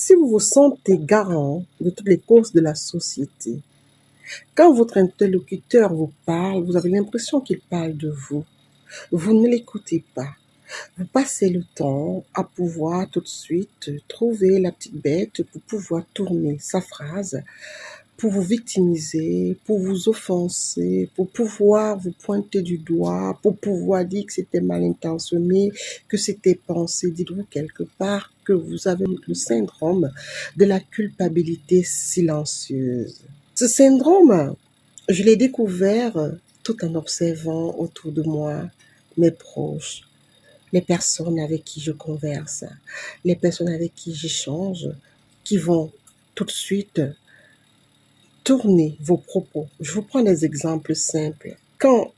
Si vous vous sentez garant de toutes les causes de la société, quand votre interlocuteur vous parle, vous avez l'impression qu'il parle de vous. Vous ne l'écoutez pas. Vous passez le temps à pouvoir tout de suite trouver la petite bête pour pouvoir tourner sa phrase, pour vous victimiser, pour vous offenser, pour pouvoir vous pointer du doigt, pour pouvoir dire que c'était mal intentionné, que c'était pensé. Dites-vous quelque part que vous avez le syndrome de la culpabilité silencieuse. Ce syndrome, je l'ai découvert tout en observant autour de moi mes proches, les personnes avec qui je converse, les personnes avec qui j'échange, qui vont tout de suite tourner vos propos. Je vous prends des exemples simples. Quand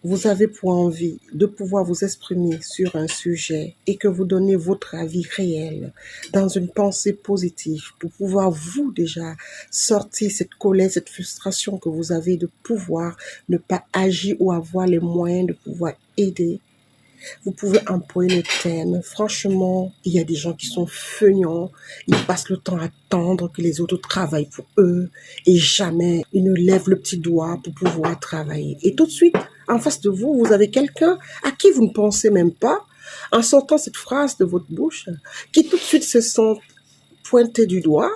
vous avez pour envie de pouvoir vous exprimer sur un sujet et que vous donnez votre avis réel dans une pensée positive pour pouvoir vous déjà sortir cette colère, cette frustration que vous avez de pouvoir ne pas agir ou avoir les moyens de pouvoir aider, vous pouvez employer le thème. Franchement, il y a des gens qui sont feignants. Ils passent le temps à attendre que les autres travaillent pour eux et jamais ils ne lèvent le petit doigt pour pouvoir travailler. Et tout de suite, en face de vous, vous avez quelqu'un à qui vous ne pensez même pas, en sortant cette phrase de votre bouche, qui tout de suite se sent pointé du doigt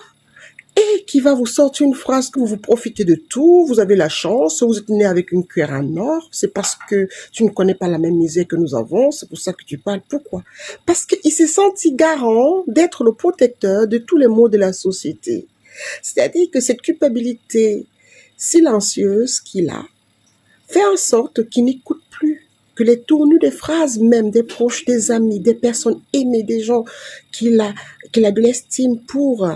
et qui va vous sortir une phrase que vous profitez de tout, vous avez la chance, vous êtes né avec une cuillère en or, c'est parce que tu ne connais pas la même misère que nous avons, c'est pour ça que tu parles. Pourquoi? Parce qu'il s'est senti garant d'être le protecteur de tous les maux de la société. C'est-à-dire que cette culpabilité silencieuse qu'il a fait en sorte qu'il n'écoute plus, que les tournures des phrases même des proches, des amis, des personnes aimées, des gens qu'il a de l'estime pour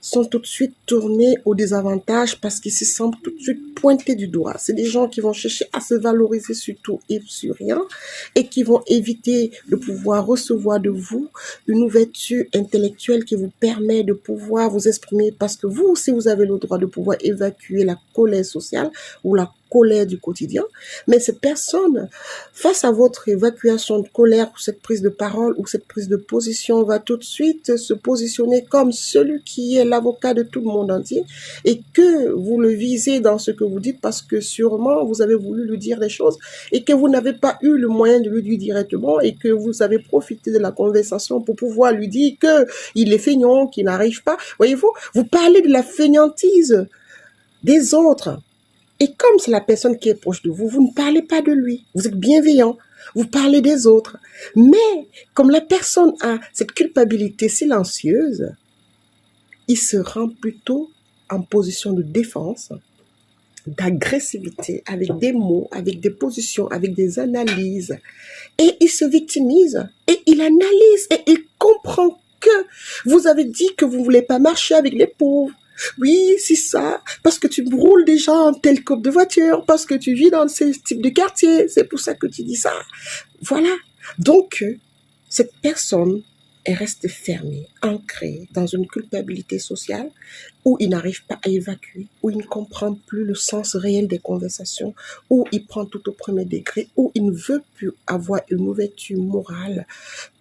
sont tout de suite tournés au désavantage parce qu'ils se sentent tout de suite pointés du doigt. C'est des gens qui vont chercher à se valoriser sur tout et sur rien et qui vont éviter de pouvoir recevoir de vous une ouverture intellectuelle qui vous permet de pouvoir vous exprimer parce que vous aussi vous avez le droit de pouvoir évacuer la colère sociale ou la colère du quotidien. Mais cette personne, face à votre évacuation de colère ou cette prise de parole ou cette prise de position, va tout de suite se positionner comme celui qui est l'avocat de tout le monde entier et que vous le visez dans ce que vous dites parce que sûrement vous avez voulu lui dire des choses et que vous n'avez pas eu le moyen de lui dire directement et que vous avez profité de la conversation pour pouvoir lui dire qu'il est feignant, qu'il n'arrive pas. Voyez-vous, vous parlez de la feignantise des autres. Et comme c'est la personne qui est proche de vous, vous ne parlez pas de lui. Vous êtes bienveillant. Vous parlez des autres. Mais comme la personne a cette culpabilité silencieuse, il se rend plutôt en position de défense, d'agressivité, avec des mots, avec des positions, avec des analyses. Et il se victimise. Et il analyse. Et il comprend que vous avez dit que vous ne voulez pas marcher avec les pauvres. Oui, c'est ça, parce que tu roules déjà en tel type de voiture, parce que tu vis dans ce type de quartier, c'est pour ça que tu dis ça. Voilà. Donc, cette personne est restée fermée, ancrée dans une culpabilité sociale où il n'arrive pas à évacuer, où il ne comprend plus le sens réel des conversations, où il prend tout au premier degré, où il ne veut plus avoir une ouverture morale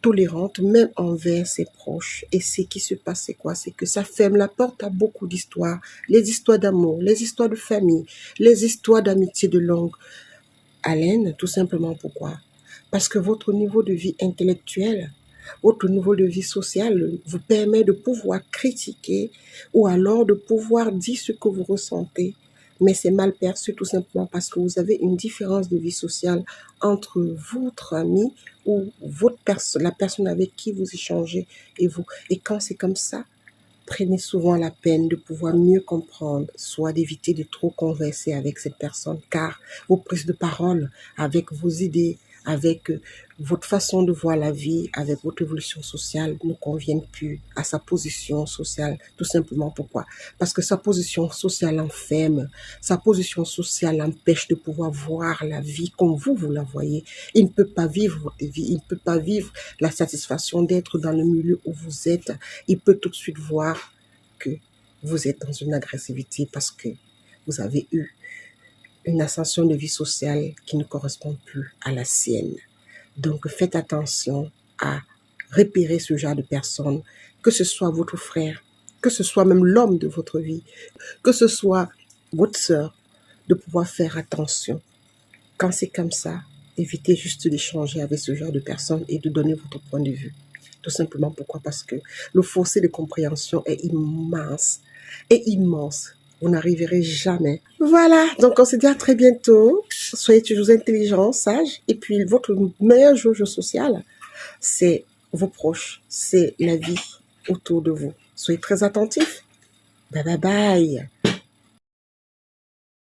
tolérante, même envers ses proches. Et ce qui se passe, c'est quoi? C'est que ça ferme la porte à beaucoup d'histoires. Les histoires d'amour, les histoires de famille, les histoires d'amitié de longue haleine, tout simplement. Pourquoi? Parce que votre niveau de vie intellectuelle, votre niveau de vie sociale vous permet de pouvoir critiquer ou alors de pouvoir dire ce que vous ressentez. Mais c'est mal perçu tout simplement parce que vous avez une différence de vie sociale entre votre ami ou la personne avec qui vous échangez et vous. Et quand c'est comme ça, prenez souvent la peine de pouvoir mieux comprendre, soit d'éviter de trop converser avec cette personne, car vos prises de parole, avec vos idées, avec votre façon de voir la vie, avec votre évolution sociale ne conviennent plus à sa position sociale. Tout simplement pourquoi? Parce que sa position sociale enferme, sa position sociale l'empêche de pouvoir voir la vie comme vous la voyez. Il ne peut pas vivre votre vie, il ne peut pas vivre la satisfaction d'être dans le milieu où vous êtes. Il peut tout de suite voir que vous êtes dans une agressivité parce que vous avez eu une ascension de vie sociale qui ne correspond plus à la sienne. Donc, faites attention à repérer ce genre de personnes que ce soit votre frère, que ce soit même l'homme de votre vie, que ce soit votre sœur, de pouvoir faire attention. Quand c'est comme ça, évitez juste d'échanger avec ce genre de personnes et de donner votre point de vue. Tout simplement pourquoi? Parce que le fossé de compréhension est immense et immense. Vous n'arriverez jamais. Voilà, donc on se dit à très bientôt. Soyez toujours intelligents, sages. Et puis votre meilleure jauge sociale, c'est vos proches, c'est la vie autour de vous. Soyez très attentifs. Bye bye bye.